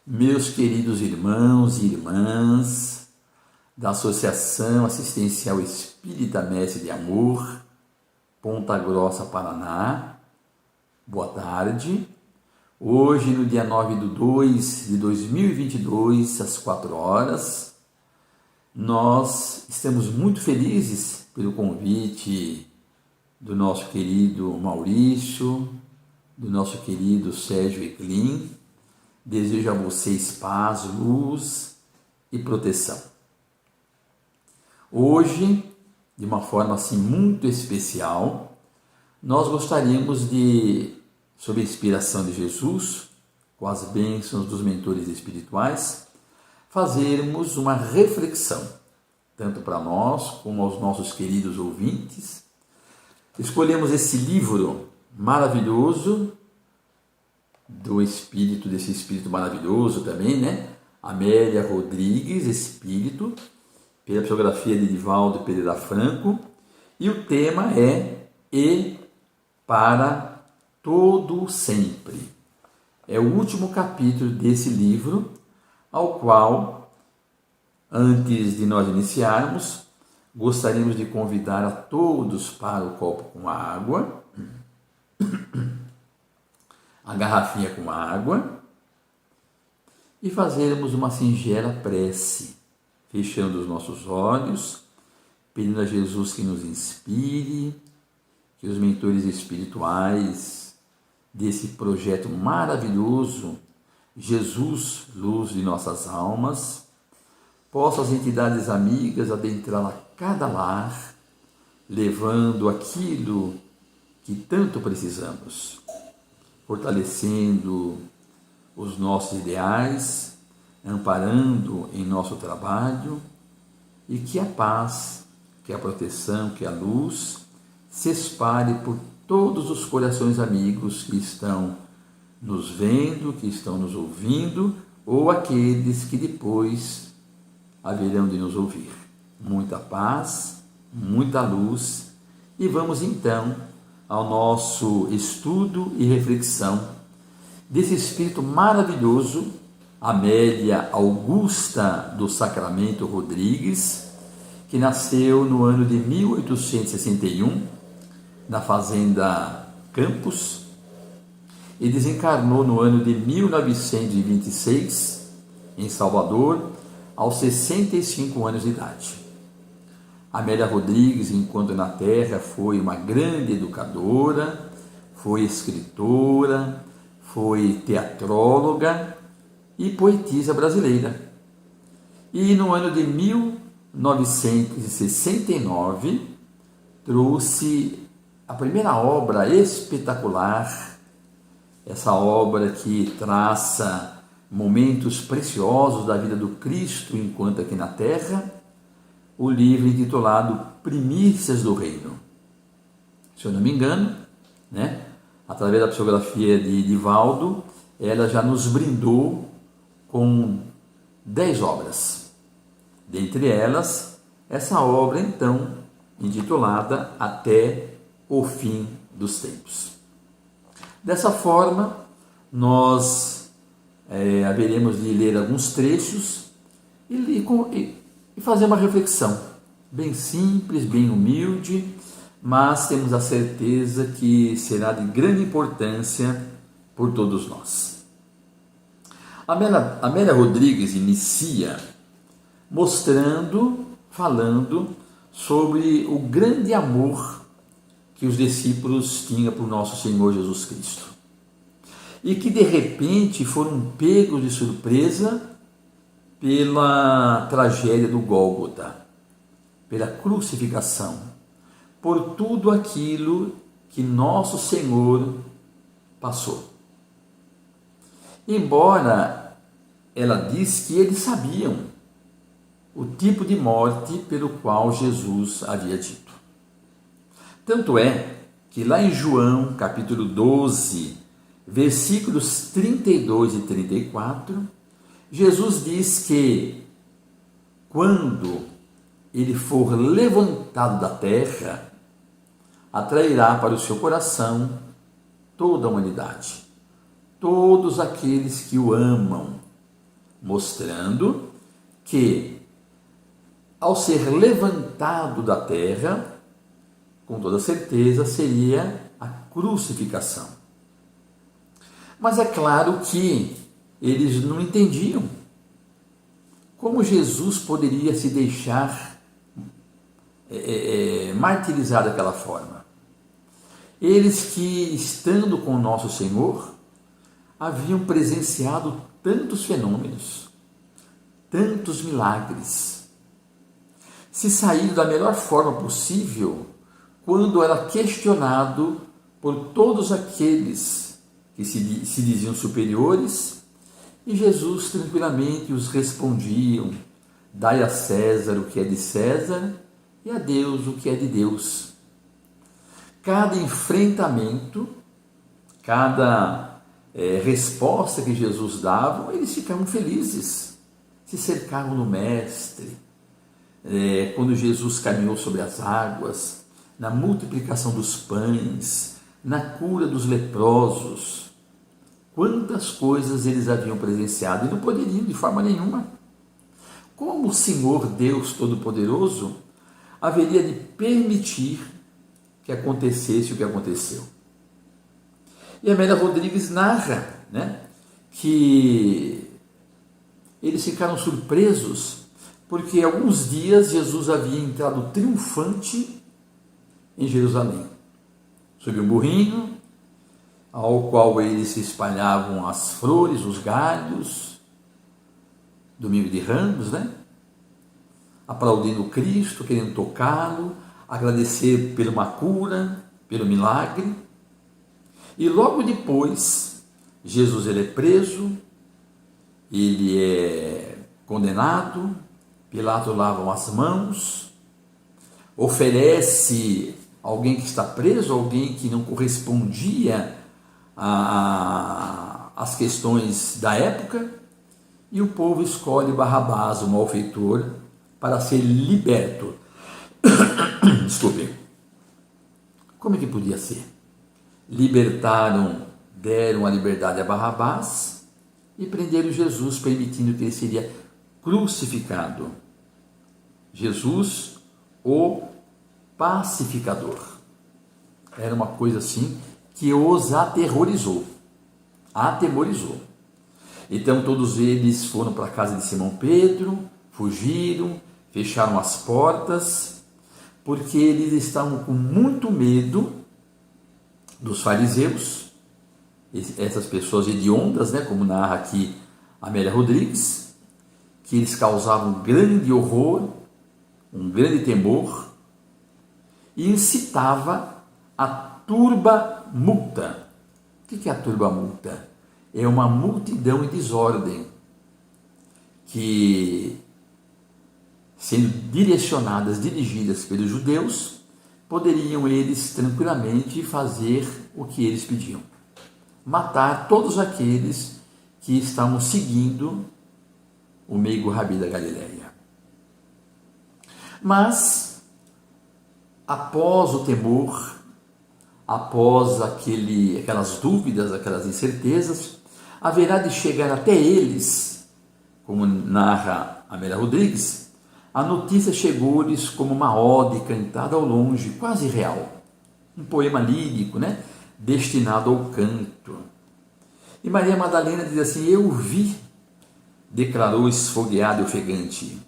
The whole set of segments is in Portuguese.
Meus queridos irmãos e irmãs da Associação Assistencial Espírita Mestre de Amor, Ponta Grossa, Paraná, boa tarde. Hoje, no dia 9/2 de 2022, às 4 horas, nós estamos muito felizes pelo convite do nosso querido Maurício, do nosso querido Sérgio Eclin. Desejo a vocês paz, luz e proteção. Hoje, de uma forma assim muito especial, nós gostaríamos de, sob a inspiração de Jesus, com as bênçãos dos mentores espirituais, fazermos uma reflexão, tanto para nós como aos nossos queridos ouvintes. Escolhemos esse livro maravilhoso desse espírito maravilhoso também, né? Amélia Rodrigues, Espírito, pela psicografia de Divaldo Pereira Franco, e o tema é E para todo sempre. É o último capítulo desse livro, ao qual, antes de nós iniciarmos, gostaríamos de convidar a todos para o copo com água, a garrafinha com água, e fazermos uma singela prece, fechando os nossos olhos, pedindo a Jesus que nos inspire, que os mentores espirituais desse projeto maravilhoso, Jesus, luz de nossas almas, possam as entidades amigas adentrar a cada lar, levando aquilo que tanto precisamos, fortalecendo os nossos ideais, amparando em nosso trabalho, e que a paz, que a proteção, que a luz se espalhe por todos os corações amigos que estão nos vendo, que estão nos ouvindo, ou aqueles que depois haverão de nos ouvir. Muita paz, muita luz, e vamos então ao nosso estudo e reflexão desse espírito maravilhoso, Amélia Augusta do Sacramento Rodrigues, que nasceu no ano de 1861 na fazenda Campos e desencarnou no ano de 1926 em Salvador, aos 65 anos de idade. Amélia Rodrigues, enquanto na Terra, foi uma grande educadora, foi escritora, foi teatróloga e poetisa brasileira. E no ano de 1969, trouxe a primeira obra espetacular, essa obra que traça momentos preciosos da vida do Cristo enquanto aqui na Terra, o livro intitulado Primícias do Reino. Se eu não me engano, né, através da psicografia de Divaldo, ela já nos brindou com 10 obras. Dentre elas, essa obra, então, intitulada Até o Fim dos Tempos. Dessa forma, nós haveremos de ler alguns trechos e fazer uma reflexão bem simples, bem humilde, mas temos a certeza que será de grande importância por todos nós. Amélia Rodrigues inicia falando sobre o grande amor que os discípulos tinham por nosso Senhor Jesus Cristo, e que de repente foram pegos de surpresa pela tragédia do Gólgota, pela crucificação, por tudo aquilo que nosso Senhor passou. Embora ela diz que eles sabiam o tipo de morte pelo qual Jesus havia dito. Tanto é que lá em João, capítulo 12, versículos 32 e 34, Jesus diz que quando ele for levantado da terra, atrairá para o seu coração toda a humanidade, todos aqueles que o amam, mostrando que, ao ser levantado da terra, com toda certeza seria a crucificação. Mas é claro que eles não entendiam como Jesus poderia se deixar martirizar daquela forma. Eles que, estando com o nosso Senhor, haviam presenciado tantos fenômenos, tantos milagres, se saíram da melhor forma possível quando era questionado por todos aqueles que se diziam superiores, e Jesus tranquilamente os respondiam: dai a César o que é de César e a Deus o que é de Deus. Cada enfrentamento, cada resposta que Jesus dava, eles ficavam felizes, se cercavam no Mestre. Quando Jesus caminhou sobre as águas, na multiplicação dos pães, na cura dos leprosos, quantas coisas eles haviam presenciado e não poderiam de forma nenhuma. Como o Senhor Deus Todo-Poderoso haveria de permitir que acontecesse o que aconteceu? E a Amélia Rodrigues narra, que eles ficaram surpresos porque alguns dias Jesus havia entrado triunfante em Jerusalém, sobre um burrinho, ao qual eles se espalhavam as flores, os galhos, domingo de Ramos, aplaudindo Cristo, querendo tocá-lo, agradecer por uma cura, pelo milagre. E logo depois, Jesus ele é preso, ele é condenado, Pilatos lava as mãos, oferece alguém que está preso, alguém que não correspondia às questões da época, e o povo escolhe Barrabás, o malfeitor, para ser liberto. Desculpe. Como é que podia ser? Deram a liberdade a Barrabás e prenderam Jesus, permitindo que ele seria crucificado. Jesus, o pacificador. Era uma coisa assim que os aterrorizou. Então todos eles foram para a casa de Simão Pedro, fugiram, fecharam as portas, porque eles estavam com muito medo dos fariseus, essas pessoas hediondas, como narra aqui Amélia Rodrigues, que eles causavam um grande horror, um grande temor, e incitava a turba multa. O que é a turba multa? É uma multidão em desordem, que, sendo dirigidas pelos judeus, poderiam eles tranquilamente fazer o que eles pediam: matar todos aqueles que estavam seguindo o meigo Rabi da Galileia. Mas, após o temor, após aquelas dúvidas, aquelas incertezas, haverá de chegar até eles, como narra Amélia Rodrigues, a notícia chegou-lhes como uma ode cantada ao longe, quase real, um poema lírico, destinado ao canto. E Maria Madalena diz assim: eu vi, declarou esfogueado e ofegante.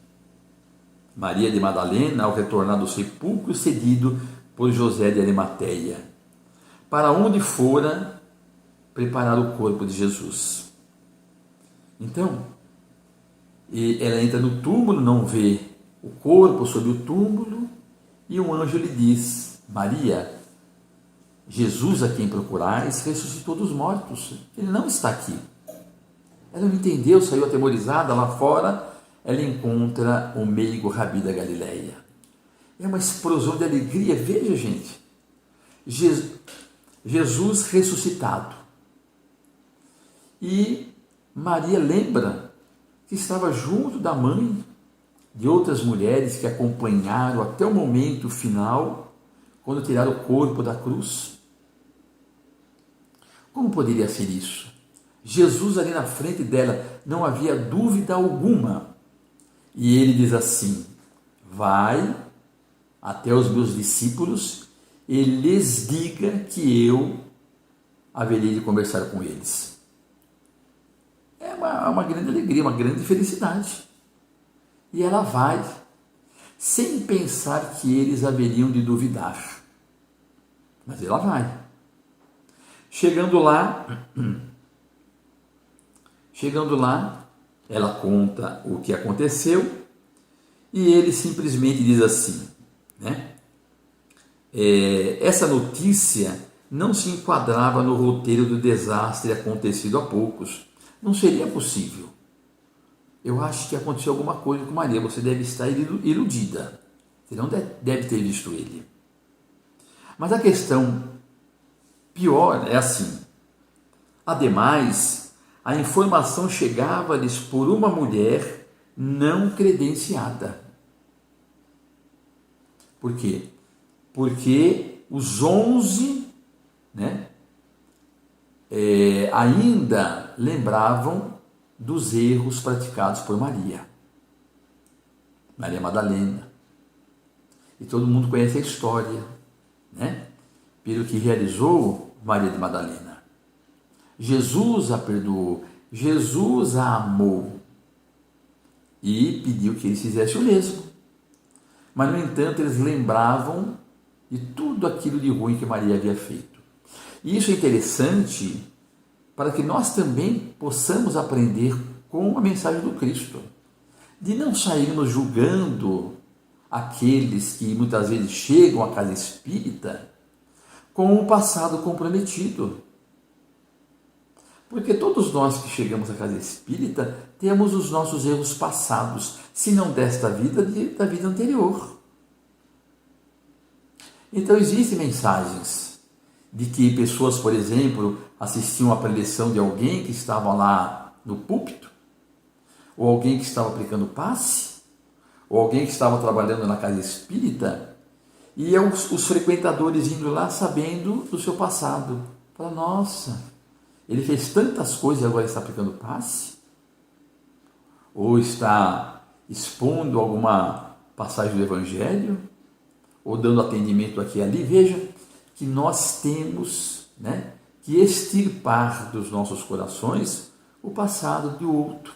Maria de Madalena, ao retornar do sepulcro cedido por José de Arimateia, para onde fora preparar o corpo de Jesus. Então, ela entra no túmulo, não vê o corpo sobre o túmulo, e um anjo lhe diz: Maria, Jesus a quem procurais ressuscitou dos mortos, ele não está aqui. Ela não entendeu, saiu atemorizada. Lá fora ela encontra o meigo Rabi da Galileia. É uma explosão de alegria. Veja, gente, Jesus ressuscitado. E Maria lembra que estava junto da mãe de outras mulheres que acompanharam até o momento final, quando tiraram o corpo da cruz. Como poderia ser isso? Jesus ali na frente dela, não havia dúvida alguma. E ele diz assim: vai até os meus discípulos e lhes diga que eu haverei de conversar com eles. É uma grande alegria, uma grande felicidade. E ela vai, sem pensar que eles haveriam de duvidar. Mas ela vai. Chegando lá, ela conta o que aconteceu e ele simplesmente diz assim, né? Essa notícia não se enquadrava no roteiro do desastre acontecido há poucos. Não seria possível. Eu acho que aconteceu alguma coisa com Maria. Você deve estar iludida. Você não deve ter visto ele. Mas a questão pior é assim. Ademais, a informação chegava-lhes por uma mulher não credenciada. Por quê? Porque os 11, né, ainda lembravam dos erros praticados por Maria Madalena. E todo mundo conhece a história, né? Pelo que realizou Maria de Madalena. Jesus a perdoou, Jesus a amou e pediu que eles fizessem o mesmo. Mas, no entanto, eles lembravam de tudo aquilo de ruim que Maria havia feito. E isso é interessante para que nós também possamos aprender com a mensagem do Cristo, de não sairmos julgando aqueles que muitas vezes chegam à casa espírita com um passado comprometido. Porque todos nós que chegamos à casa espírita temos os nossos erros passados, se não desta vida, da vida anterior. Então existem mensagens de que pessoas, por exemplo, assistiam a preleção de alguém que estava lá no púlpito, ou alguém que estava aplicando passe, ou alguém que estava trabalhando na casa espírita, e os frequentadores indo lá sabendo do seu passado. Fala, nossa, ele fez tantas coisas e agora está aplicando passe? Ou está expondo alguma passagem do Evangelho? Ou dando atendimento aqui e ali? Veja que nós temos, né, que extirpar dos nossos corações o passado do outro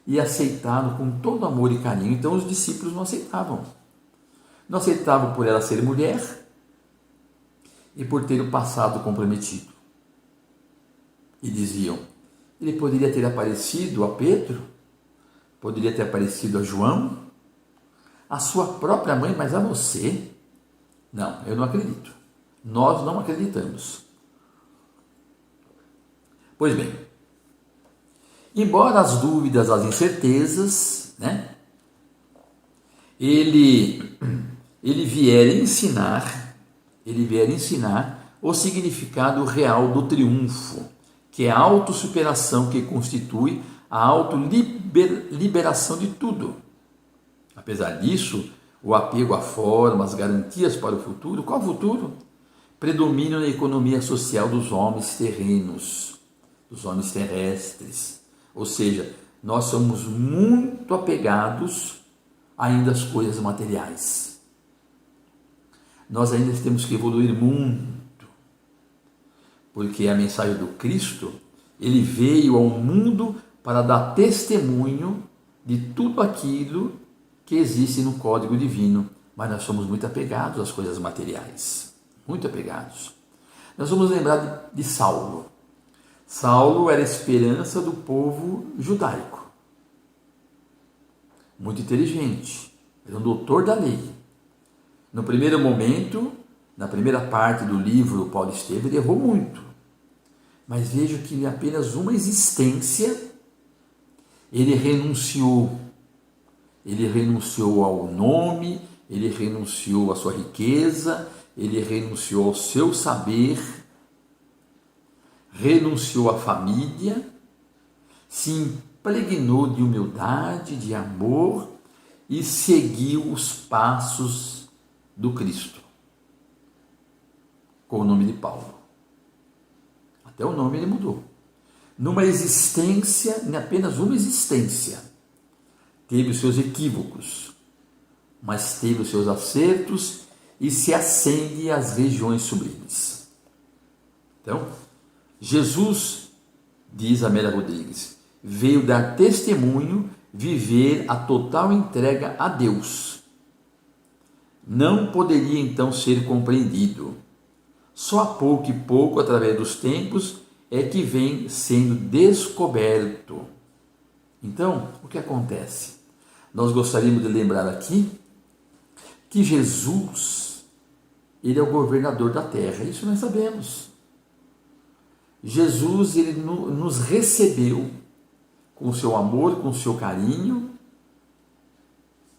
e aceitá-lo com todo amor e carinho. Então os discípulos não aceitavam. Não aceitavam por ela ser mulher e por ter o passado comprometido. E diziam, ele poderia ter aparecido a Pedro, poderia ter aparecido a João, a sua própria mãe, mas a você? Não, eu não acredito. Nós não acreditamos. Pois bem, embora as dúvidas, as incertezas, né, ele vier ensinar o significado real do triunfo, que é a autossuperação que constitui a autoliberação de tudo. Apesar disso, o apego à forma, as garantias para o futuro, qual futuro? Predominam na economia social dos homens terrenos, dos homens terrestres. Ou seja, nós somos muito apegados ainda às coisas materiais. Nós ainda temos que evoluir muito, porque a mensagem do Cristo, ele veio ao mundo para dar testemunho de tudo aquilo que existe no código divino, mas nós somos muito apegados às coisas materiais, muito apegados. Nós vamos lembrar de Saulo. Saulo era a esperança do povo judaico, muito inteligente, era um doutor da lei. No primeiro momento, na primeira parte do livro Paulo Estevam, ele errou muito, mas vejo que em apenas uma existência ele renunciou ao nome, ele renunciou à sua riqueza, ele renunciou ao seu saber, renunciou à família, se impregnou de humildade, de amor e seguiu os passos do Cristo, com o nome de Paulo. Até o nome ele mudou. numa existência, em apenas uma existência, teve os seus equívocos, mas teve os seus acertos e se ascende às regiões sublimes. Então, Jesus, diz Amélia Rodrigues, veio dar testemunho, viver a total entrega a Deus. Não poderia então ser compreendido. Só a pouco e pouco, através dos tempos, é que vem sendo descoberto. Então, o que acontece? Nós gostaríamos de lembrar aqui que Jesus, ele é o governador da terra, isso nós sabemos. Jesus, ele nos recebeu com o seu amor, com o seu carinho,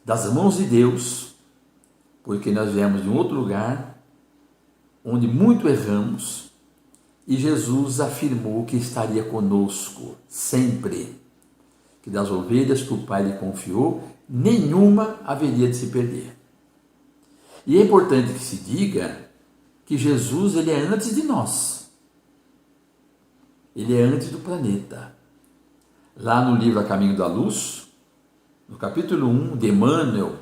das mãos de Deus, porque nós viemos de um outro lugar, onde muito erramos, e Jesus afirmou que estaria conosco sempre, que das ovelhas que o Pai lhe confiou, nenhuma haveria de se perder. E é importante que se diga que Jesus, ele é antes de nós, ele é antes do planeta. Lá no livro A Caminho da Luz, no capítulo 1 de Emmanuel,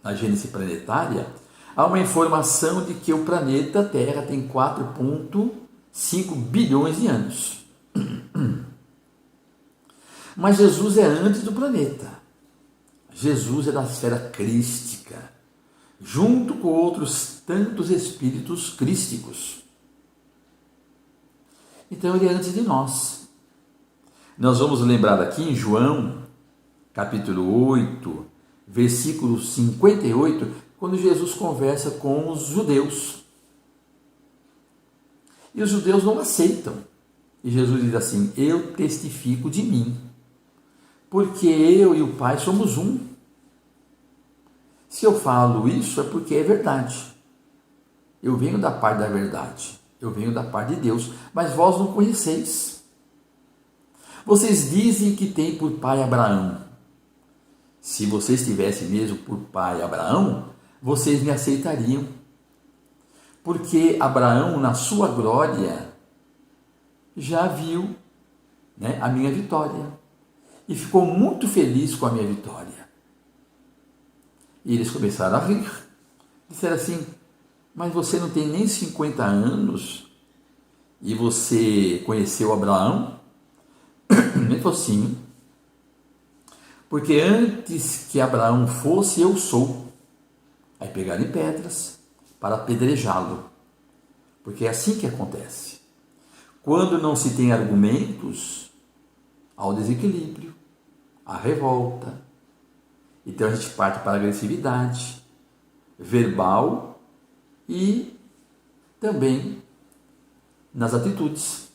na Gênese Planetária, há uma informação de que o planeta Terra tem 4,5 bilhões de anos. Mas Jesus é antes do planeta. Jesus é da esfera crística, junto com outros tantos espíritos crísticos. Então ele é antes de nós. Nós vamos lembrar aqui em João, capítulo 8, versículo 58, quando Jesus conversa com os judeus. E os judeus não aceitam. E Jesus diz assim: eu testifico de mim, porque eu e o Pai somos um. Se eu falo isso é porque é verdade. Eu venho da parte da verdade. Eu venho da parte de Deus. Mas vós não conheceis. Vocês dizem que tem por pai Abraão. Se vocês tivessem mesmo por pai Abraão, vocês me aceitariam. Porque Abraão, na sua glória, já viu, a minha vitória. E ficou muito feliz com a minha vitória. E eles começaram a rir. Disseram assim: mas você não tem nem 50 anos e você conheceu Abraão? Ele falou: sim, porque antes que Abraão fosse, eu sou. Aí pegaram em pedras para apedrejá-lo, porque é assim que acontece. Quando não se tem argumentos, há o desequilíbrio, a revolta. Então a gente parte para a agressividade verbal e também nas atitudes.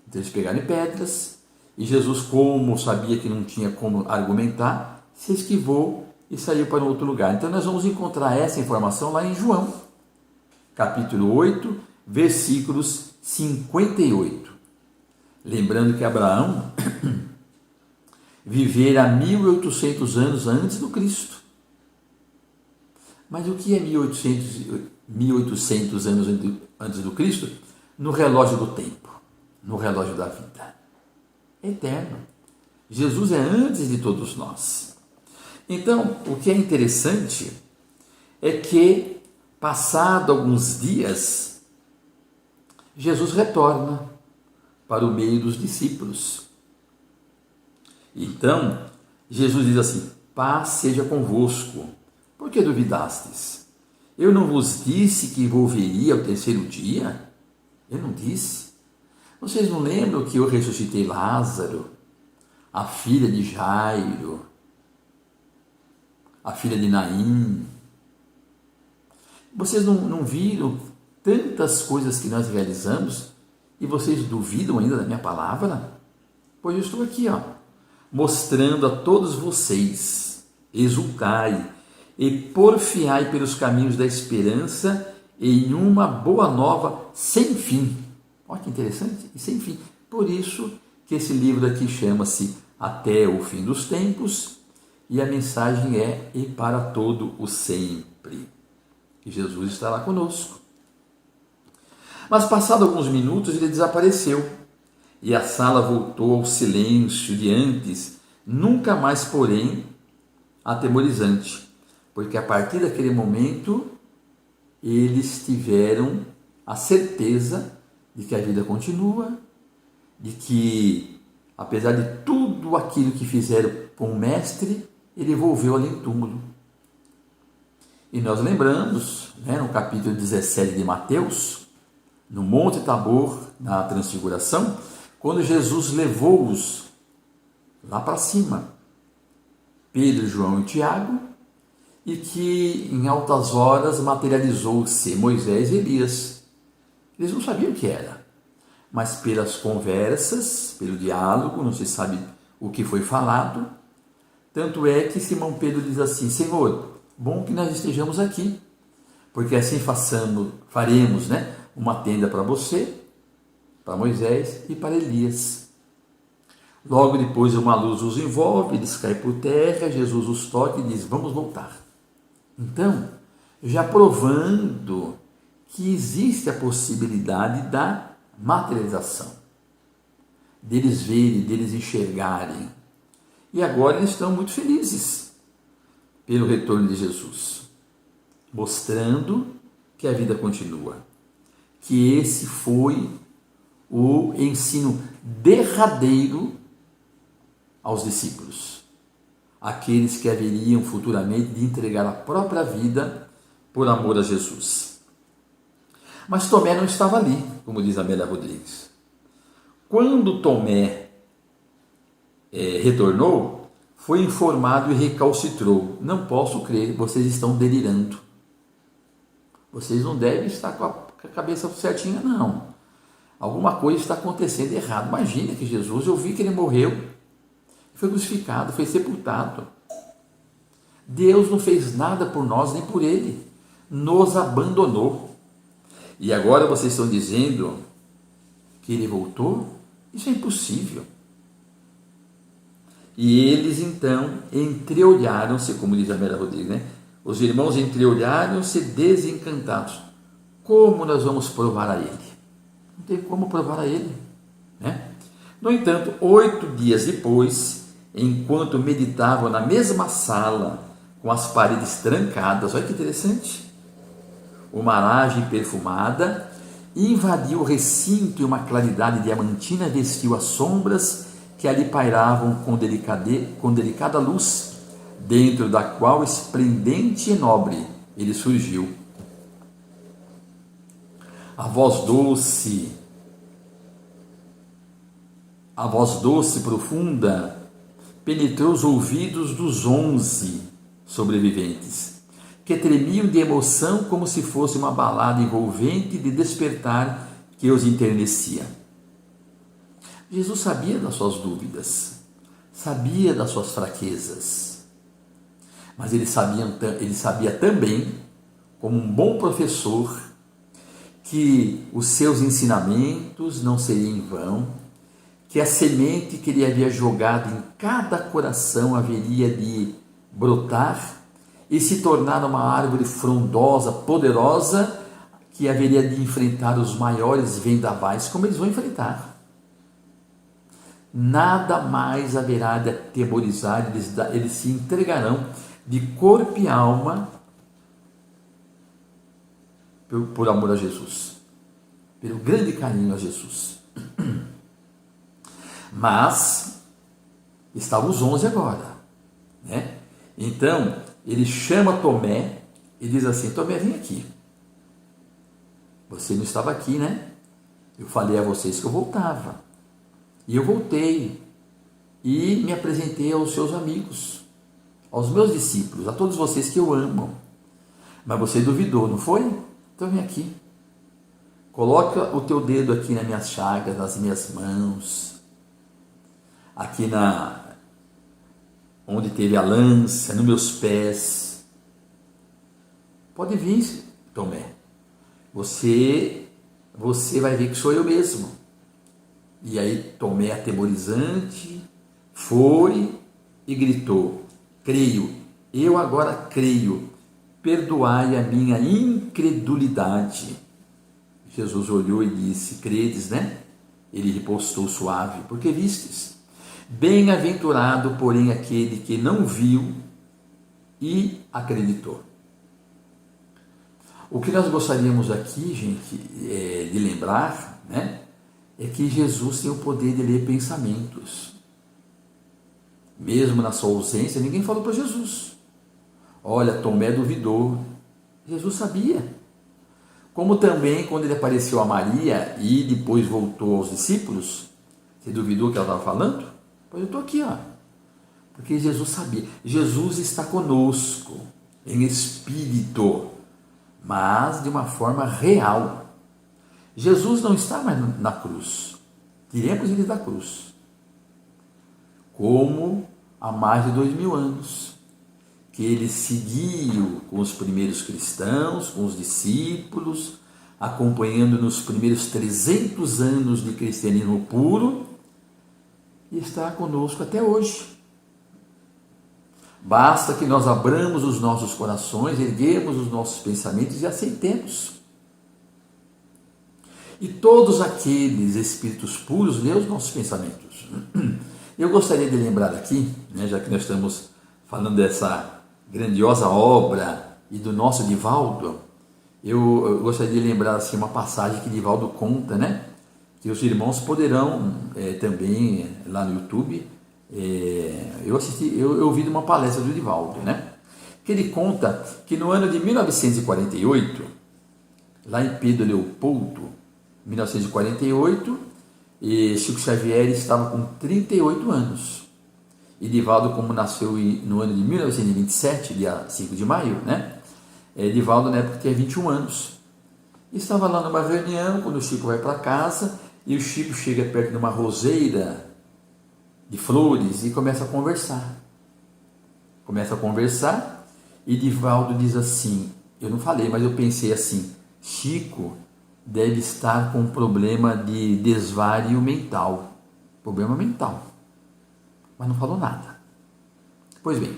Então eles pegaram em pedras e Jesus, como sabia que não tinha como argumentar, se esquivou e saiu para um outro lugar. Então nós vamos encontrar essa informação lá em João, capítulo 8, versículos 58. Lembrando que Abraão vivera 1800 anos antes do Cristo. Mas o que é 1800 anos antes do Cristo? No relógio do tempo, no relógio da vida. É eterno. Jesus é antes de todos nós. Então, o que é interessante é que, passado alguns dias, Jesus retorna para o meio dos discípulos. Então, Jesus diz assim: paz seja convosco. Por que duvidastes? Eu não vos disse que volveria ao terceiro dia? Eu não disse? Vocês não lembram que eu ressuscitei Lázaro, a filha de Jairo, a filha de Naim? Vocês não viram tantas coisas que nós realizamos e vocês duvidam ainda da minha palavra? Pois eu estou aqui, mostrando a todos vocês: exultai e porfiai pelos caminhos da esperança em uma boa nova sem fim. Olha que interessante, e sem fim. Por isso que esse livro aqui chama-se Até o Fim dos Tempos, e a mensagem é: e para todo o sempre. Que Jesus está lá conosco. Mas passado alguns minutos ele desapareceu. e a sala voltou ao silêncio de antes, nunca mais, porém, atemorizante, porque a partir daquele momento eles tiveram a certeza de que a vida continua, de que, apesar de tudo aquilo que fizeram com o mestre, ele volveu além do túmulo. E nós lembramos, no capítulo 17 de Mateus, no Monte Tabor, na Transfiguração, quando Jesus levou-os lá para cima, Pedro, João e Tiago, e que em altas horas materializou-se Moisés e Elias. Eles não sabiam o que era, mas pelas conversas, pelo diálogo, não se sabe o que foi falado. Tanto é que Simão Pedro diz assim: Senhor, bom que nós estejamos aqui, porque assim faremos uma tenda para você, para Moisés e para Elias. Logo depois uma luz os envolve, eles caem por terra, Jesus os toca e diz: vamos voltar. Então, já provando que existe a possibilidade da materialização, deles verem, deles enxergarem. E agora eles estão muito felizes pelo retorno de Jesus, mostrando que a vida continua, que esse foi o ensino derradeiro aos discípulos, aqueles que haveriam futuramente de entregar a própria vida por amor a Jesus. Mas Tomé não estava ali, como diz Amélia Rodrigues. Quando Tomé retornou, foi informado e recalcitrou: não posso crer, vocês estão delirando. Vocês não devem estar com a cabeça certinha, não. Alguma coisa está acontecendo errado. Imagina que Jesus, eu vi que ele morreu, foi crucificado, foi sepultado. Deus não fez nada por nós nem por ele, nos abandonou. E agora vocês estão dizendo que ele voltou? Isso é impossível. E eles então entreolharam-se, como diz a Amélia Rodrigues, Os irmãos entreolharam-se desencantados. Como nós vamos provar a ele? Não tem como provar a ele, No entanto, 8 dias depois, enquanto meditavam na mesma sala, com as paredes trancadas, olha que interessante, uma laje perfumada invadiu o recinto e uma claridade diamantina vestiu as sombras que ali pairavam com delicada luz, dentro da qual, esplendente e nobre, ele surgiu. A voz doce, profunda, penetrou os ouvidos dos 11 sobreviventes, que tremiam de emoção como se fosse uma balada envolvente de despertar que os enternecia. Jesus sabia das suas dúvidas, sabia das suas fraquezas, mas ele sabia também, como um bom professor, que os seus ensinamentos não seriam em vão, que a semente que ele havia jogado em cada coração haveria de brotar e se tornar uma árvore frondosa, poderosa, que haveria de enfrentar os maiores vendavais, como eles vão enfrentar. Nada mais haverá de atemorizar, eles se entregarão de corpo e alma por amor a Jesus, pelo grande carinho a Jesus. Mas estavam os 11 agora, Então ele chama Tomé e diz assim: Tomé, vem aqui. Você não estava aqui, Eu falei a vocês que eu voltava. E eu voltei e me apresentei aos seus amigos, aos meus discípulos, a todos vocês que eu amo. Mas você duvidou, não foi? Então vem aqui. Coloca o teu dedo aqui nas minhas chagas, nas minhas mãos, aqui onde teve a lança, nos meus pés. Pode vir, Tomé. Você vai ver que sou eu mesmo. E aí Tomé, atemorizante, foi e gritou: creio, eu agora creio, perdoai a minha incredulidade. Jesus olhou e disse: credes, Ele repostou suave, porque vistes. Bem-aventurado, porém, aquele que não viu e acreditou. O que nós gostaríamos aqui, gente, de lembrar, né, é que Jesus tem o poder de ler pensamentos. Mesmo na sua ausência, ninguém falou para Jesus. Olha, Tomé duvidou. Jesus sabia. Como também, quando ele apareceu a Maria e depois voltou aos discípulos, você duvidou que ela estava falando? Pois eu estou aqui, ó. Porque Jesus sabia. Jesus está conosco, em espírito, mas de uma forma real. Jesus não está mais na cruz. Tiremos ele da cruz. Como há mais de 2000 anos, que ele seguiu com os primeiros cristãos, com os discípulos, acompanhando nos primeiros 300 anos de cristianismo puro, e está conosco até hoje. Basta que nós abramos os nossos corações, erguemos os nossos pensamentos e aceitemos. E todos aqueles espíritos puros lêem os nossos pensamentos. Eu gostaria de lembrar aqui, né, já que nós estamos falando dessa grandiosa obra e do nosso Divaldo, eu gostaria de lembrar assim, uma passagem que Divaldo conta, né, que os irmãos poderão também lá no YouTube, eu ouvi uma palestra do Divaldo, né, que ele conta que no ano de 1948, lá em Pedro Leopoldo, 1948, e Chico Xavier estava com 38 anos. E Divaldo, como nasceu no ano de 1927, dia 5 de maio, né? Divaldo na época tinha 21 anos. E estava lá numa reunião, quando o Chico vai para casa, e o Chico chega perto de uma roseira de flores e começa a conversar. E Divaldo diz assim, eu não falei, mas eu pensei assim, Chico deve estar com um problema de desvario mental. Problema mental. Mas não falou nada. Pois bem,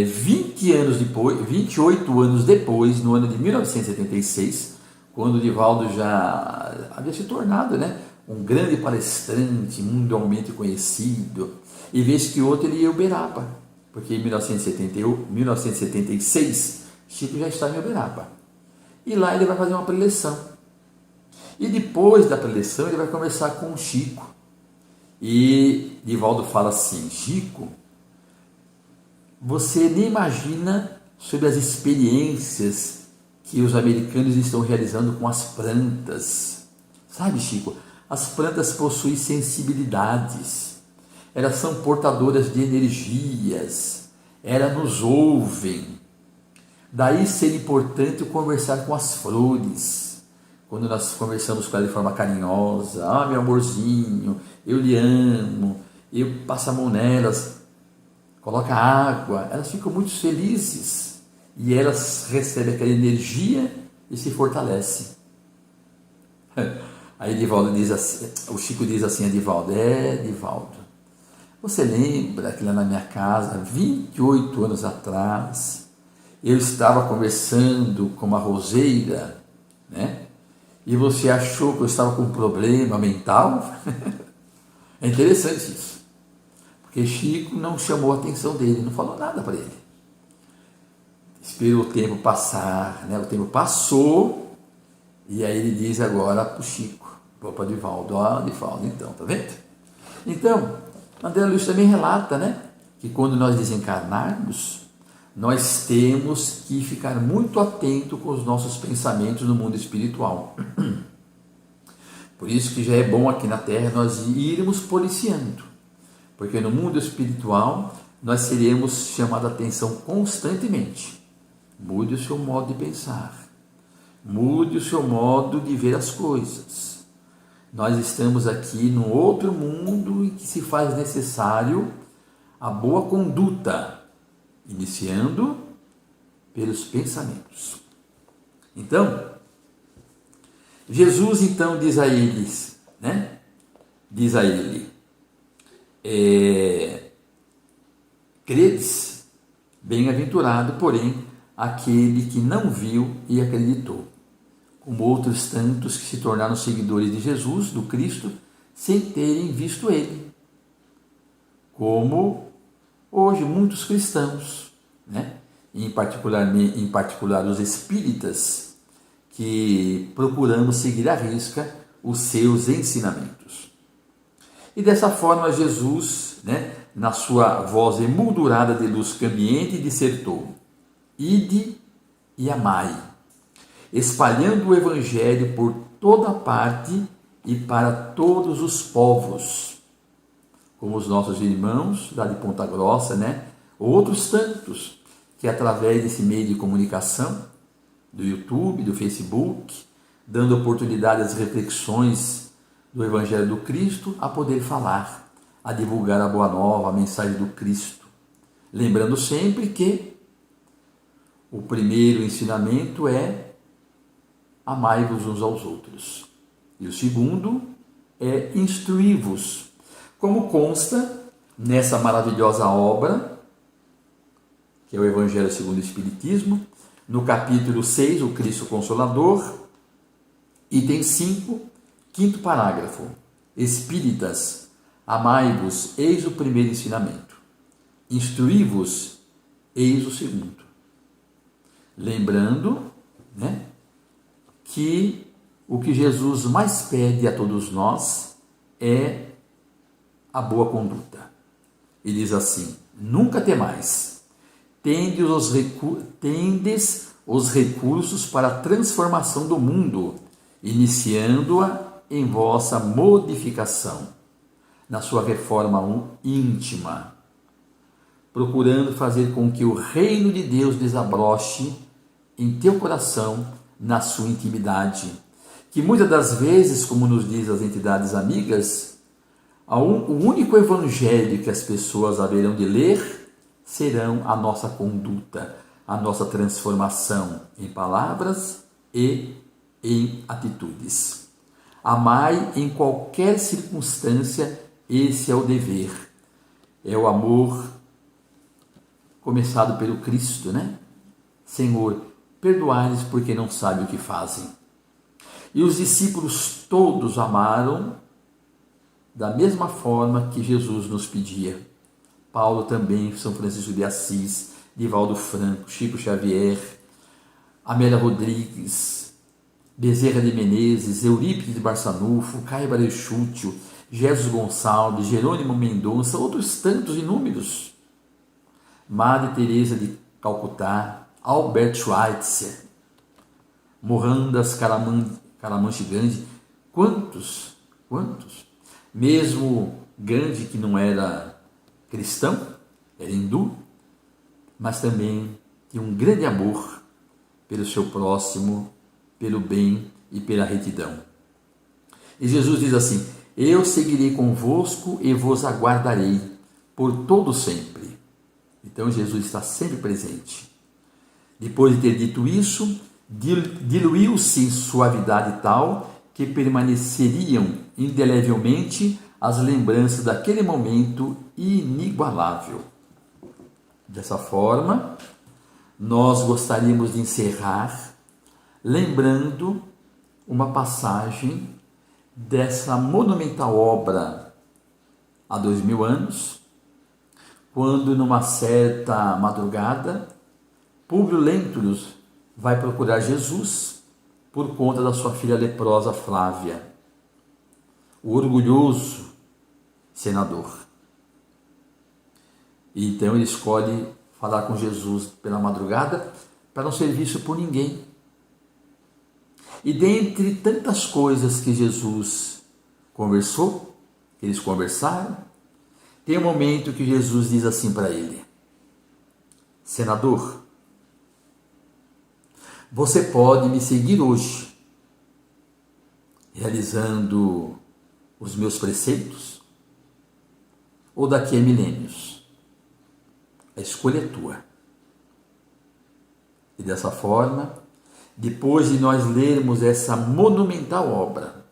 28 anos depois, no ano de 1976, quando o Divaldo já havia se tornado, né, um grande palestrante, mundialmente conhecido, e vez que outro ele ia a Uberaba, porque em 1976, Chico já estava em Uberaba. E lá ele vai fazer uma preleção. E depois da preleção ele vai conversar com o Chico. E Divaldo fala assim, Chico, você nem imagina sobre as experiências que os americanos estão realizando com as plantas. Sabe, Chico, as plantas possuem sensibilidades. Elas são portadoras de energias. Elas nos ouvem. Daí ser importante conversar com as flores, quando nós conversamos com ela de forma carinhosa, meu amorzinho, eu lhe amo, eu passo a mão nelas, coloca água, elas ficam muito felizes e elas recebem aquela energia e se fortalecem. Aí Divaldo diz assim, o Chico diz assim a Divaldo, Divaldo, você lembra que lá na minha casa, 28 anos atrás, eu estava conversando com uma roseira, né? E você achou que eu estava com um problema mental? É interessante isso. Porque Chico não chamou a atenção dele, não falou nada para ele. Esperou o tempo passar, né? O tempo passou, e aí ele diz agora para o Chico, para o Divaldo, Divaldo, então, tá vendo? Então, André Luiz também relata, né? Que quando nós desencarnarmos, nós temos que ficar muito atento com os nossos pensamentos no mundo espiritual. Por isso que já é bom aqui na Terra nós irmos policiando, porque no mundo espiritual nós seremos chamados a atenção constantemente. Mude o seu modo de pensar, mude o seu modo de ver as coisas. Nós estamos aqui num outro mundo em que se faz necessário a boa conduta, iniciando pelos pensamentos. Então, Jesus então diz a eles, né? Diz a ele, credes, bem-aventurado, porém, aquele que não viu e acreditou. como outros tantos que se tornaram seguidores de Jesus, do Cristo, sem terem visto ele. Como hoje muitos cristãos, né? em particular os espíritas, que procuramos seguir à risca os seus ensinamentos. E dessa forma Jesus, né, na sua voz emoldurada de luz cambiante, dissertou: Ide e amai, espalhando o Evangelho por toda parte e para todos os povos, como os nossos irmãos lá de Ponta Grossa, né? Outros tantos que através desse meio de comunicação, do YouTube, do Facebook, dando oportunidade às reflexões do Evangelho do Cristo, a poder falar, a divulgar a boa nova, a mensagem do Cristo. Lembrando sempre que o primeiro ensinamento é amai-vos uns aos outros. E o segundo é instruí-vos, como consta nessa maravilhosa obra, que é o Evangelho segundo o Espiritismo, no capítulo 6, o Cristo Consolador, item 5, quinto parágrafo. Espíritas, amai-vos, eis o primeiro ensinamento. Instruí-vos, eis o segundo. Lembrando, né, que o que Jesus mais pede a todos nós é a boa conduta. Ele diz assim: nunca temais. Tendes os recursos para a transformação do mundo, iniciando-a em vossa modificação, na sua reforma íntima, procurando fazer com que o reino de Deus desabroche em teu coração, na sua intimidade, que muitas das vezes, como nos diz as entidades amigas, o único evangelho que as pessoas haverão de ler serão a nossa conduta, a nossa transformação em palavras e em atitudes. Amai em qualquer circunstância, esse é o dever. É o amor começado pelo Cristo, né? Senhor, perdoai-lhes porque não sabem o que fazem. E os discípulos todos amaram da mesma forma que Jesus nos pedia. Paulo também, São Francisco de Assis, Divaldo Franco, Chico Xavier, Amélia Rodrigues, Bezerra de Menezes, Eurípides de Barçanufo, Caio Barechútio, Jesus Gonçalves, Jerônimo Mendonça, outros tantos inúmeros. Madre Teresa de Calcutá, Albert Schweitzer, Mohandas Karamanchi Gandhi, quantos? Mesmo Gandhi, que não era cristão, era hindu, mas também tinha um grande amor pelo seu próximo, pelo bem e pela retidão. E Jesus diz assim: eu seguirei convosco e vos aguardarei por todo sempre. Então Jesus está sempre presente. Depois de ter dito isso, diluiu-se em suavidade tal que permaneceriam indelevelmente as lembranças daquele momento inigualável. Dessa forma, nós gostaríamos de encerrar lembrando uma passagem dessa monumental obra há 2000 anos, quando numa certa madrugada, Públio Lentulus vai procurar Jesus por conta da sua filha leprosa Flávia, o orgulhoso senador. E então ele escolhe falar com Jesus pela madrugada para não ser visto por ninguém. E dentre tantas coisas que Jesus conversou, que eles conversaram, tem um momento que Jesus diz assim para ele: senador, você pode me seguir hoje, realizando os meus preceitos, ou daqui a milênios. A escolha é tua. E dessa forma, depois de nós lermos essa monumental obra,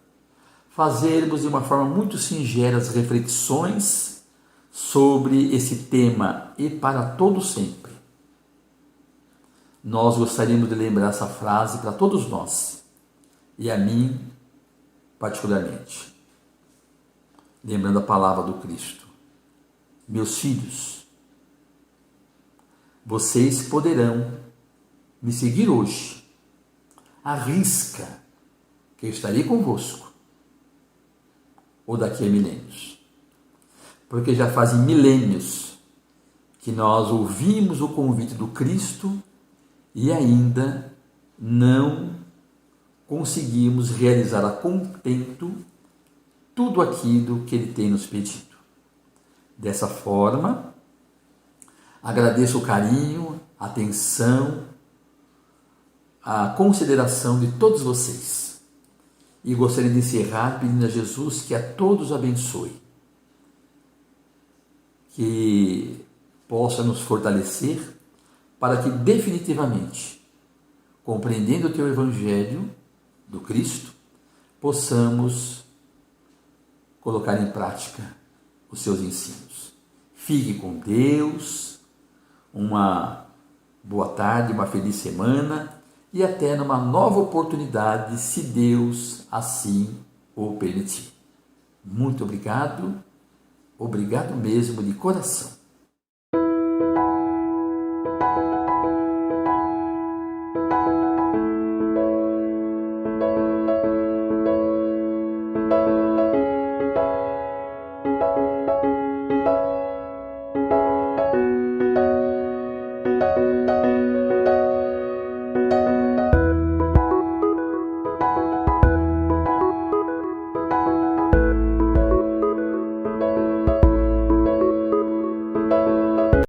fazermos de uma forma muito singela as reflexões sobre esse tema e para todo sempre, nós gostaríamos de lembrar essa frase para todos nós: e a mim particularmente. Lembrando a palavra do Cristo. Meus filhos, vocês poderão me seguir hoje. Arrisca que eu estarei convosco, ou daqui a milênios. Porque já fazem milênios que nós ouvimos o convite do Cristo e ainda não conseguimos realizar a contento tudo aquilo que Ele tem nos pedido. Dessa forma, agradeço o carinho, a atenção, a consideração de todos vocês. E gostaria de encerrar pedindo a Jesus que a todos abençoe, que possa nos fortalecer para que definitivamente, compreendendo o teu Evangelho do Cristo, possamos colocar em prática os seus ensinos. Fique com Deus, uma boa tarde, uma feliz semana e até numa nova oportunidade, se Deus assim o permitir. Muito obrigado, obrigado mesmo de coração.